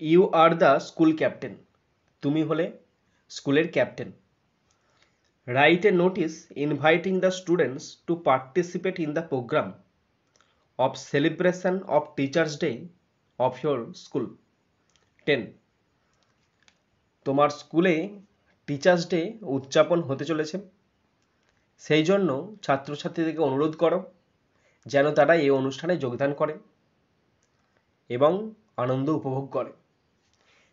You are the school captain, তুমি হলে স্কুলের captain. Write a notice inviting the students to participate in the program of celebration of teachers day of your school. 10, তোমার স্কুলে teachers day উদযাপন হতে চলেছে, সেই জন্য ছাত্রছাত্রীদেরকে অনুরোধ করো যেন তারা এই অনুষ্ঠানে যোগদান করে এবং আনন্দ উপভোগ করে।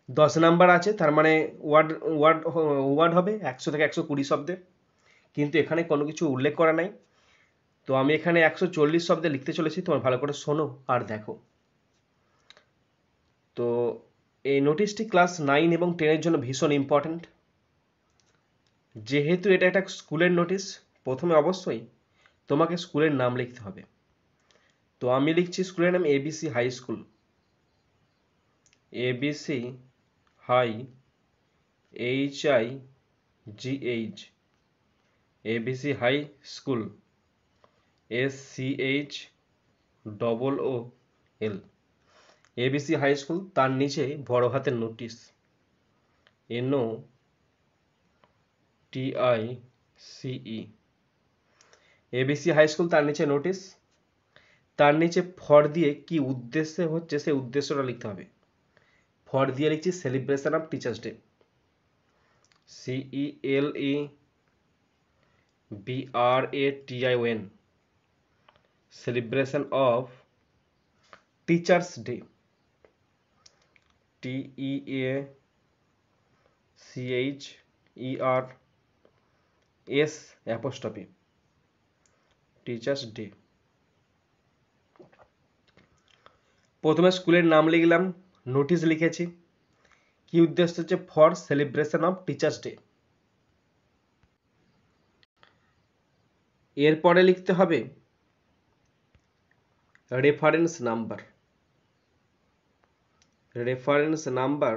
10 নাম্বার আছে, তার মানে ওয়ার্ড ওয়ার্ড ওয়ার্ড হবে 100 থেকে 120 শব্দের, কিন্তু এখানে কোনো কিছু উল্লেখ করা নাই। তো আমি এখানে 140 শব্দে লিখতে চলেছি, তোমার ভালো করে শোনো আর দেখো। তো এই নোটিশটি ক্লাস 9 এবং 10-এর জন্য ভীষণ ইম্পর্ট্যান্ট। যেহেতু এটা একটা স্কুলের নোটিশ, প্রথমে অবশ্যই তোমাকে স্কুলের নাম লিখতে হবে। তো আমি লিখছি স্কুলের নাম ABC high school. ABC high, HIGH, ABC high school, SCHOOL, ABC high school, তার নিচে বড় হাতের notice NOTICE, ABC high school, তার নিচে নোটিশ, তার নিচে ফর দিয়ে কি উদ্দেশ্যে হচ্ছে সেই উদ্দেশ্যটা লিখতে হবে। ফর দিয়ে লিখছি celebration of teachers day, CELEBRATION, celebration of teachers day, TEACHERS, teachers day. প্রথমে স্কুলের নাম লিখলাম, নোটিশ লিখেছি, কি উদ্দেশ্য হচ্ছে for celebration of teachers day. এরপরে লিখতে হবে রেফারেন্স নাম্বার। রেফারেন্স নাম্বার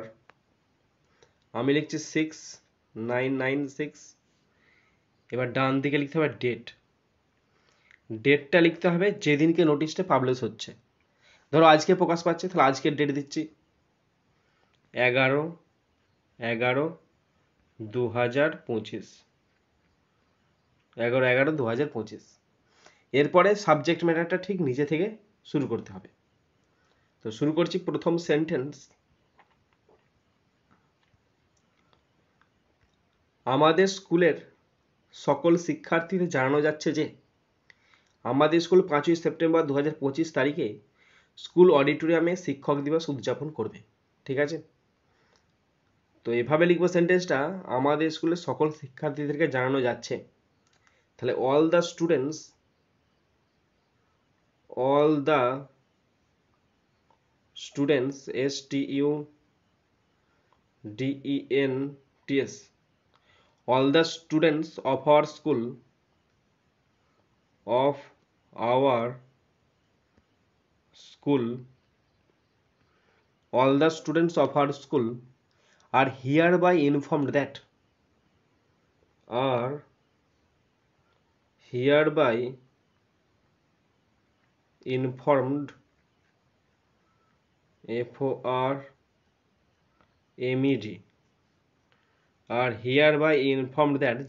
আমি লিখছি 6996। এবার ডান দিকে লিখতে হবে ডেট। ডেটটা লিখতে হবে যেদিনকে নোটিশটা পাবলিশ হচ্ছে। ধরো আজকে প্রকাশ পাচ্ছে, তাহলে আজকের ডেট দিচ্ছি 11/11/2025, 11/11/2025। এরপরে সাবজেক্ট ম্যাটারটা ঠিক নিচে থেকে শুরু করতে হবে। তো শুরু করছি প্রথম সেন্টেন্স। আমাদের স্কুলের সকল শিক্ষার্থীদের জানানো যাচ্ছে যে আমাদের স্কুল 5ই সেপ্টেম্বর 2025 তারিখে স্কুল অডিটোরিয়ামে শিক্ষক দিবস উদযাপন করবে। ঠিক আছে, তো এভাবে লিখবো সেন্টেন্সটা, আমাদের স্কুলের সকল শিক্ষার্থীদেরকে জানানো যাচ্ছে। তাহলে all the students STUDENTS, all the students of our school all the students of our school are hereby informed that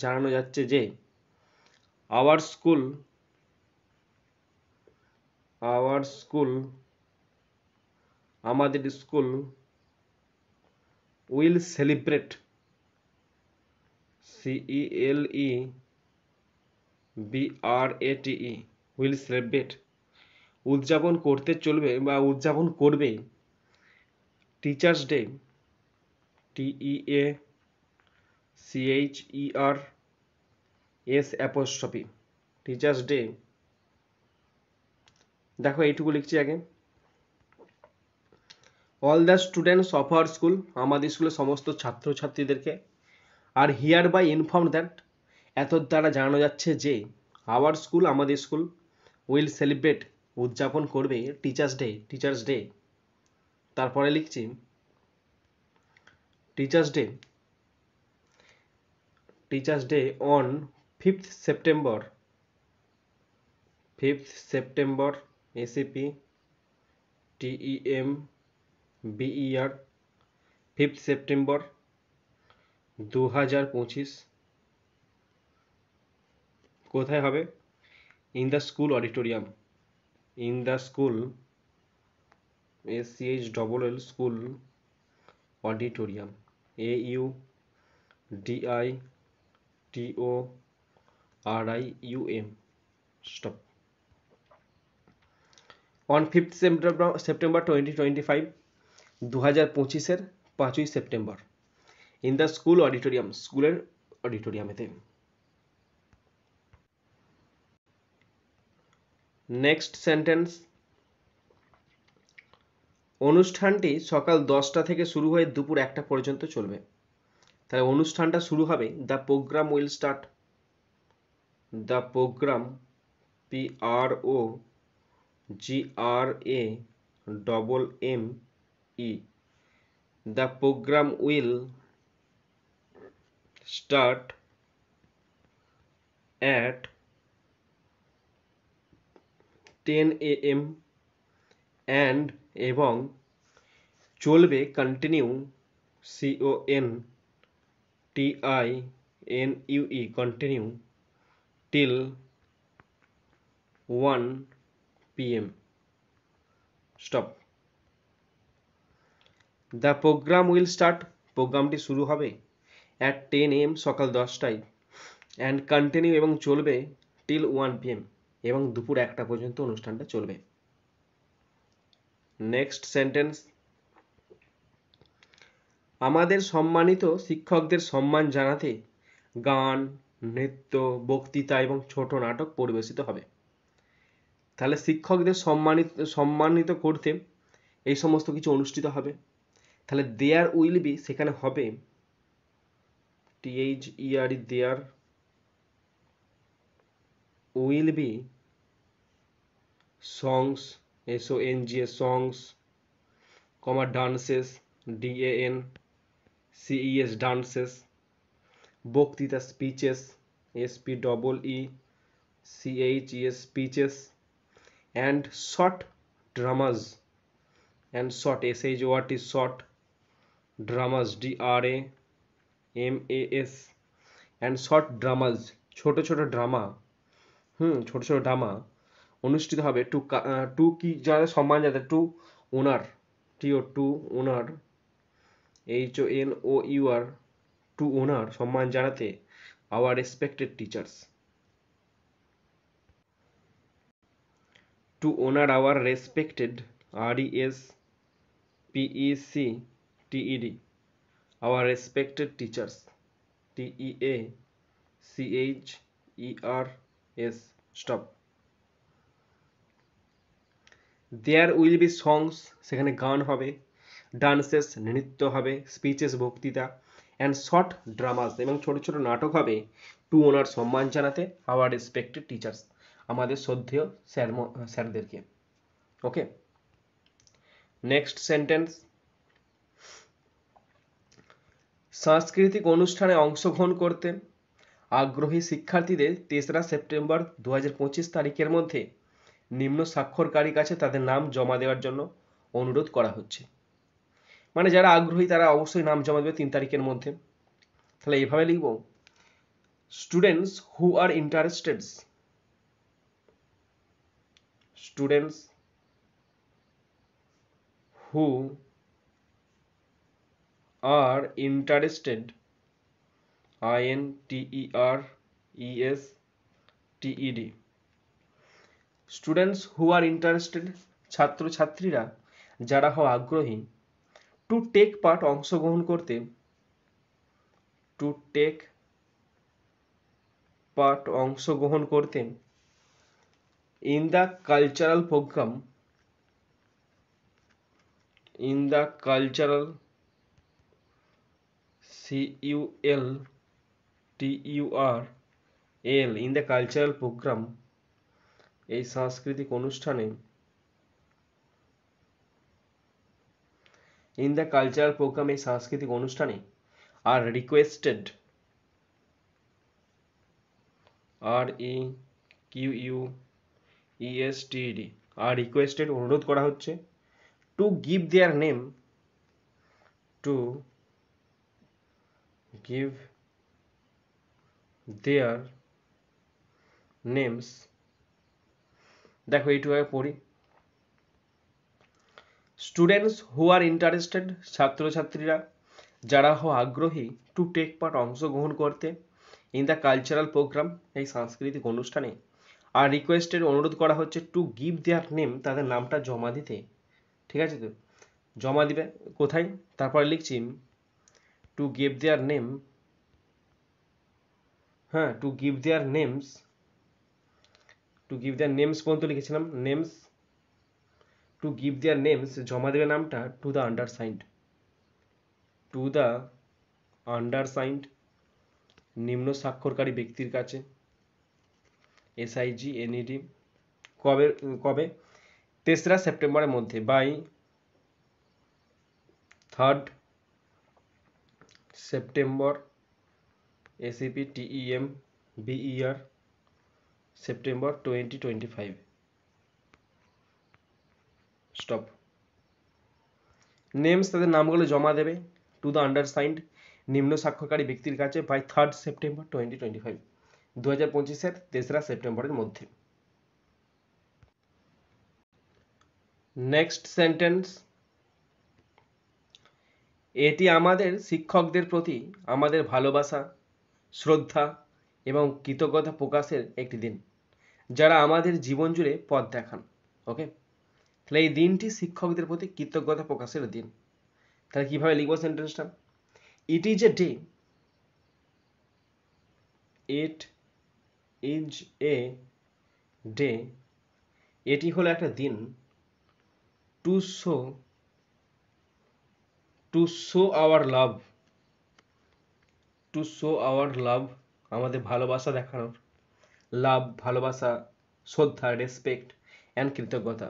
জানানো যাচ্ছে যে our school আমাদের school will celebrate, CELEBRATE, will celebrate, উদযাপন করতে চলবে বা উদযাপন করবে teachers day, TEACHERS, teachers day. দেখো এইটুকু লিখছি আগে, all the students of our school, আমাদের স্কুলের সমস্ত ছাত্রছাত্রীদেরকে, আর হিয়ার বাই ইনফর্ম দ্যাট, এত দ্বারা জানানো যাচ্ছে যে আওয়ার স্কুল, আমাদের স্কুল, উইল সেলিব্রেট, উদযাপন করবে টিচার্স ডে। তারপরে লিখছি teachers day on 5th September, ACP TEMBER 5 September 2025। কোথায় হবে? In the school auditorium. In the school, SCHLL school auditorium, AUDITORIUM। Stop. On 5 September 2025, 2025-এর 5ই September, in the school auditorium, স্কুলের অডিটোরিয়ামেতে। নেক্সট সেন্টেন্স, অনুষ্ঠানটি সকাল 10টা থেকে শুরু হয়ে দুপুর 1টা পর্যন্ত চলবে। তাহলে অনুষ্ঠানটা শুরু হবে, the program will start, the program, PROGRAME, the program will start at 10 AM and এবং চলবে, continue, CONTINUE, continue, till 1 PM। Stop. The program will start, প্রোগ্রামটি শুরু হবে, অ্যাট 10 AM, সকাল 10টায়, অ্যান্ড কন্টিনিউ, এবং চলবে, টিল 1 PM, এবং দুপুর 1টা পর্যন্ত অনুষ্ঠানটা চলবে। নেক্সট সেন্টেন্স, আমাদের সম্মানিত শিক্ষকদের সম্মান জানাতে গান, নৃত্য, বক্তৃতা এবং ছোট নাটক পরিবেশিত হবে। তাহলে শিক্ষকদের সম্মানিত করতে এই সমস্ত কিছু অনুষ্ঠিত হবে। তাহলে দেয়ার উইল বি, সেখানে হবে THERE, there will be songs, SONGS, songs, dances, DANCES, dances, বক্তৃতা, speeches, SPEECHES, speeches, and short dramas, and short, SHORT, short dramas, DRAMAS, and short dramas, ছোট ছোট ড্রামা, ছোট ছোট ড্রামা অনুষ্ঠিত হবে, টু কি যাদের সম্মান যাদের, to honour, to honour, HONOUR, to honour, সম্মান জানাতে our respected teachers, to honour our respected, RESPECTED, our respected teachers, TEACHERS। Stop. There will be songs, সেখানে গান হবে, ডান্সেস, নৃত্য হবে, স্পিচেস, বক্তৃতা, অ্যান্ড শর্ট ড্রামাস, এবং ছোট ছোট নাটক হবে, টু ওনার, সম্মান জানাতে আওয়ার রেসপেক্টেড টিচার্স, আমাদের শ্রদ্ধেয় স্যারদেরকে। ওকে। নেক্সট সেন্টেন্স, সাংস্কৃতিক অনুষ্ঠানে অংশগ্রহণ করতে আগ্রহী শিক্ষার্থীদের 3রা সেপ্টেম্বর 2025 তারিখের মধ্যে নিম্ন স্বাক্ষরকারীর কাছে তাদের নাম জমা দেওয়ার জন্য অনুরোধ করা হচ্ছে। মানে যারা আগ্রহী তারা অবশ্যই নাম জমা দেবে 3 তারিখের মধ্যে। তাহলে এইভাবে লিখব, students who are interested, students who are interested, INTERESTED, students who are interested, ছাত্রছাত্রীরা যারা হওয়া আগ্রহী, টু টেক পার্ট, অংশগ্রহণ করতে, টু টেক পার্ট, অংশগ্রহণ করতে, in the cultural program, in the cultural, CULTURAL, in the cultural program, এই সাংস্কৃতিক অনুষ্ঠানে, ইন দ্য কালচারাল প্রোগ্রাম, এই সাংস্কৃতিক অনুষ্ঠানে, are requested, REQUESTED, are requested, অনুরোধ করা হচ্ছে, to give their name, to to give their names, দেখো এইটুকু পড়ি। স্টুডেন্টস হু আর ইন্টারেস্টেড, ছাত্রছাত্রীরা যারা আগ্রহী, টু টেক পার্ট, অংশগ্রহণ করতে, ইন দ্য কালচারাল প্রোগ্রাম, এই সাংস্কৃতিক অনুষ্ঠানে, আর রিকোয়েস্টেড, অনুরোধ করা হচ্ছে, টু গিভ দেয়ার নেম, তাদের নামটা জমা দিতে। ঠিক আছে, তো জমা দিবে কোথায়, তারপরে লিখছি টু গিভ দেয়ার নেম, হ্যাঁ, two give their names, two give their names পর্যন্ত লিখেছিলাম, names, two give their names, জমা দেবে নামটা, to the undersigned, to the undersigned, নিম্ন স্বাক্ষরকারী ব্যক্তির কাছে, SIGNED, কবে কবে 3রা সেপ্টেম্বরের মধ্যে, by 3rd September, SEPTEMBER, September 2025, stop. Names, তাদের নামগুলো জমা দেবে, টু দ্য আন্ডারসাইন্ড, নিম্ন স্বাক্ষরকারী ব্যক্তির কাছে, বাই 3rd সেপ্টেম্বর 2025, 2025-এর 3রা সেপ্টেম্বরের মধ্যে। নেক্সট সেন্টেন্স, এটি আমাদের শিক্ষকদের প্রতি আমাদের ভালোবাসা, শ্রদ্ধা এবং কৃতজ্ঞতা প্রকাশের একটি দিন, যারা আমাদের জীবন জুড়ে পথ দেখান। ওকে, তাহলে এই দিনটি শিক্ষকদের প্রতি কৃতজ্ঞতা প্রকাশের দিন। তাহলে কিভাবে লিখবো সেন্টেন্সটা, ইট is a day, it is a day, এটি হলো একটা দিন, to show our love, to show our love, আমাদের ভালোবাসা দেখানোর, লাভ ভালোবাসা, শ্রদ্ধা রেসপেক্ট, অ্যান্ড কৃতজ্ঞতা,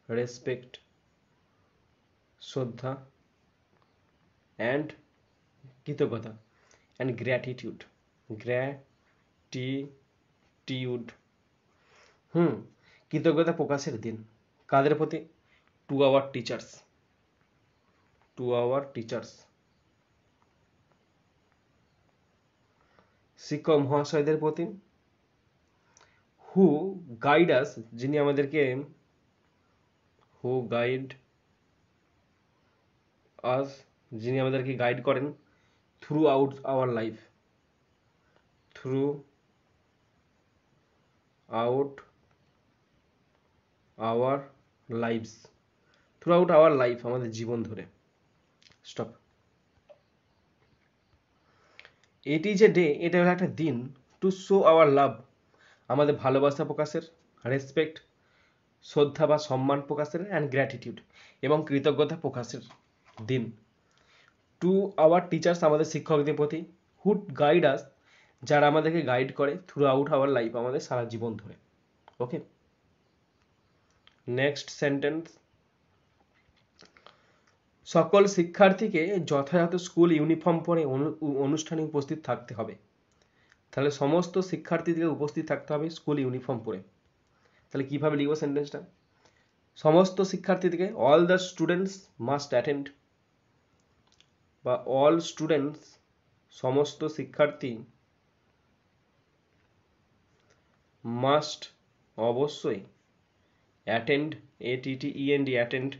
রেসপেক্ট শ্রদ্ধা অ্যান্ড কৃতজ্ঞতা, অ্যান্ড গ্র্যাটিটিউড, গ্র্যাটিটিউড, কৃতজ্ঞতা প্রকাশের দিন কাদের প্রতি, to our teachers, to our teachers, শিক্ষক মহাশয়দের প্রতি, হু গাইড আস, যিনি আমাদেরকে, হু গাইড আস, যিনি আমাদেরকে গাইড করেন, throughout our life, throughout our lifes, throughout our life, আমাদের জীবন ধরে, stop. It is a day, এটা হলো একটা দিন, টু শো আওয়ার লাভ, আমাদের ভালোবাসা প্রকাশের, রেসপেক্ট শ্রদ্ধা বা সম্মান প্রকাশের, অ্যান্ড গ্র্যাটিটিউড এবং কৃতজ্ঞতা প্রকাশের দিন, টু আওয়ার টিচার্স, আমাদের শিক্ষকদের প্রতি, হু গাইড আস, যারা আমাদেরকে গাইড করে, থ্রু আউট আওয়ার লাইফ, আমাদের সারা জীবন ধরে। ওকে, নেক্সট সেন্টেন্স, সকল শিক্ষার্থীকে যথাযথ স্কুল ইউনিফর্ম পরে অনুষ্ঠানে উপস্থিত থাকতে হবে। তাহলে সমস্ত শিক্ষার্থীদেরকে উপস্থিত থাকতে হবে স্কুল ইউনিফর্ম পরে। তাহলে কিভাবে লিখবো সেন্টেন্সটা, সমস্ত শিক্ষার্থীদেরকে, all the students must attend, বা অল স্টুডেন্টস, সমস্ত শিক্ষার্থী, মাস্ট অবশ্যই, অ্যাটেন্ড ATTEND অ্যাটেন্ড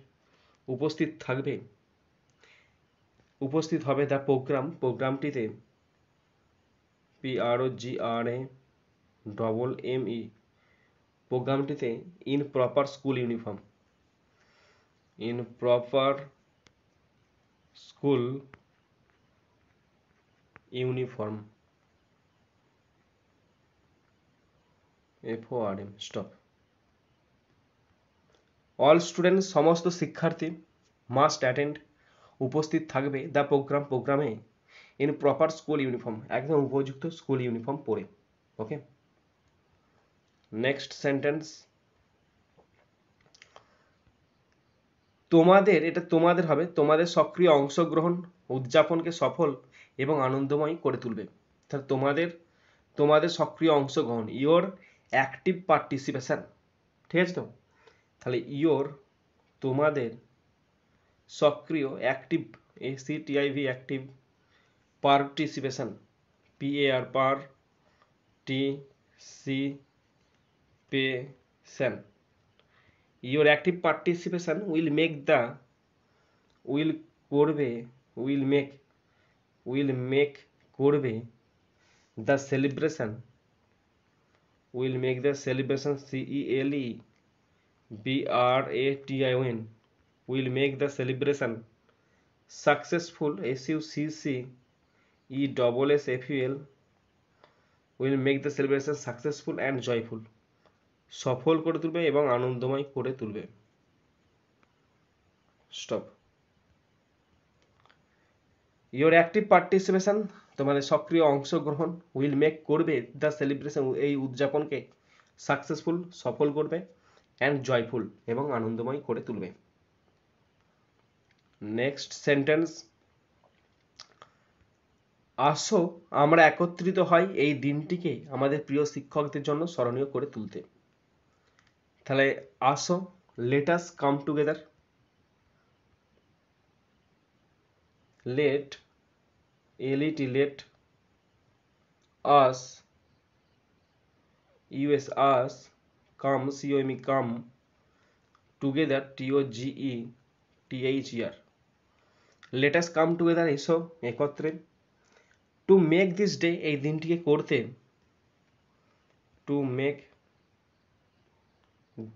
উপস্থিত থাকবে, উপস্থিত হবে, দ্য প্রোগ্রাম, প্রোগ্রামটিতে, PROGRAMME, প্রোগ্রামটিতে, in proper school uniform, in proper school uniform, FORM, stop. All students, সমস্ত শিক্ষার্থী, মাস্ট অ্যাটেন্ড, উপস্থিত থাকবে, দ্য প্রোগ্রাম, প্রোগ্রামে, ইন প্রপার স্কুল ইউনিফর্ম, একদম উপযুক্ত স্কুল ইউনিফর্ম পরে। ওকে, নেক্সট সেন্টেন্স, তোমাদের, এটা তোমাদের হবে, তোমাদের সক্রিয় অংশগ্রহণ উদযাপনকে সফল এবং আনন্দময় করে তুলবে। তাহলে তোমাদের সক্রিয় অংশগ্রহণ, ইয়োর অ্যাক্টিভ পার্টিসিপেশন, ঠিক আছে তো, তাহলে ইয়োর তোমাদের সক্রিয়, active ACTIV active participation, PAR participation. Your active participation will make the will করবে will make করবে the celebration will make the celebration CELEBRATION will make the celebration successful SUCCESSFUL will make the celebration successful and joyful সফল করে তুলবে এবং আনন্দময় করে তুলবে। Stop. Your active participation তোমাদের সক্রিয় অংশগ্রহণ উইল মেক করবে দ্য সেলিব্রেশন এই উদযাপনকে সাকসেসফুল সফল করবে অ্যান্ড জয়ফুল এবং আনন্দময় করে তুলবে। নেক্সট সেন্টেন্স, আসো আমরা একত্রিত হই এই দিনটিকে আমাদের প্রিয় শিক্ষকদের জন্য স্মরণীয় করে তুলতে। তাহলে আসো, let us come together, let let us us come come together together let us come together এসো একত্রে, to make this day এই দিনটিকে করতে, to make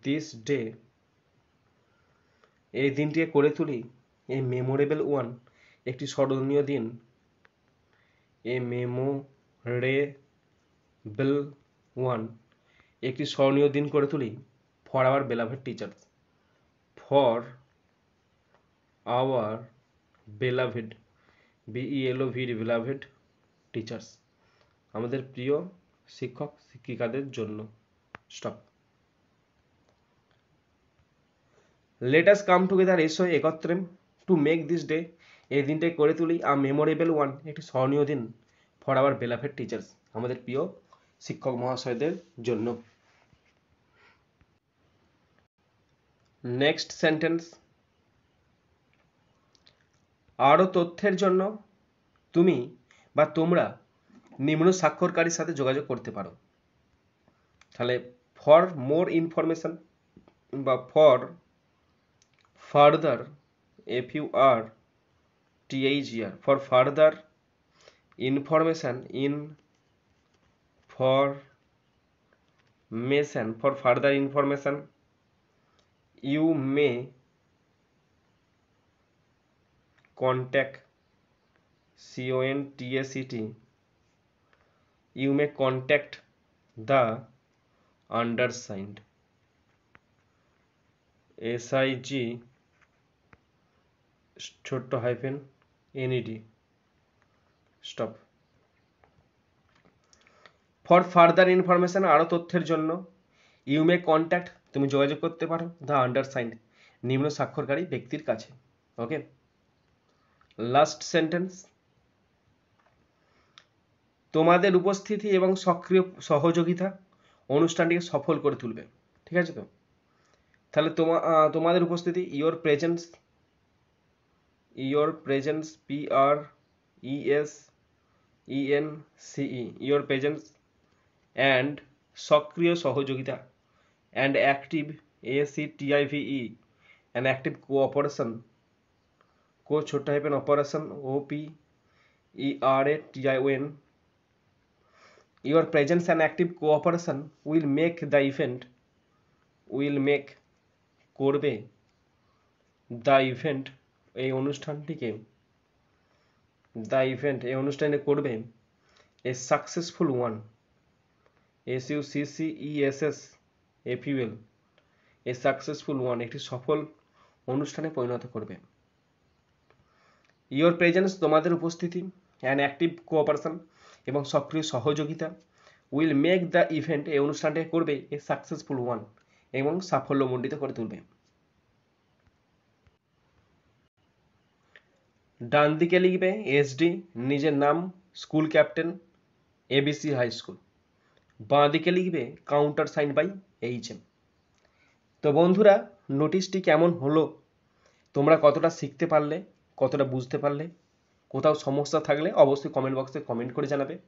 this day এই দিনটিকে করে তুলি a memorable one একটি স্মরণীয় দিন, a memorable one একটি স্মরণীয় দিন করে তুলি for our beloved teachers, for our beloved beloved teachers আমাদের প্রিয় শিক্ষক শিক্ষিকাদের জন্য। Stop. let us come together এসো একত্রে, to make this day এই দিনটাই করে তুলি a memorable one একটি স্মরণীয় দিন for our beloved teachers আমাদের প্রিয় শিক্ষক মহাশয়দের জন্য। নেক্সট সেন্টেন্স, আরো তথ্যের জন্য তুমি বা তোমরা নিম্ন স্বাক্ষরকারীর সাথে যোগাযোগ করতে পারো। তাহলে ফর মোর ইনফরমেশন বা for further FURTHER for further information for further information you may contact you may contact the undersigned SIG ছোট্ট hyphen NED। Stop. For further information আরো তথ্যের জন্য, ইউ মে কন্ট্যাক্ট তুমি যোগাযোগ করতে পারো দ্য আন্ডারসাইন্ড নিম্ন স্বাক্ষরকারী ব্যক্তির কাছে। ওকে, লাস্ট সেন্টেন্স, তোমাদের উপস্থিতি এবং সক্রিয় সহযোগিতা অনুষ্ঠানটিকে সফল করে তুলবে। ঠিক আছে তো? তাহলে তোমাদের উপস্থিতি your presence PRESENCE your presence and সক্রিয় সহযোগিতা and active ACTIVE and active cooperation ছোট hyphen operation OPERATION your presence and active cooperation will make the event করবে the event এই অনুষ্ঠানটিকে এই অনুষ্ঠানে করবে a successful one SUCCESSFUL a successful one একটি সফল অনুষ্ঠানে পরিণত করবে। your presence তোমাদের উপস্থিতি and active cooperation এবং সক্রিয় সহযোগিতা will make the event এই অনুষ্ঠানটাকে করবে a successful one এবং সাফল্যমণ্ডিত করে তুলবে। ডান দিকে লিখবে SD নিজের নাম school captain ABC high school, বাঁ দিকে লিখবে কাউন্টার সাইন বাই HM। তো বন্ধুরা, নোটিশটি কেমন হলো, তোমরা কতটা শিখতে পারলে কতটা বুঝতে পারলে? কোথাও সমস্যা থাকলে অবশ্যই কমেন্ট বক্সে কমেন্ট করে জানাবে।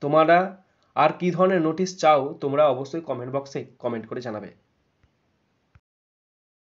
তোমরা আর কি ধরনের নোটিশ চাও তোমরা অবশ্যই কমেন্ট বক্সে কমেন্ট করে জানাবে।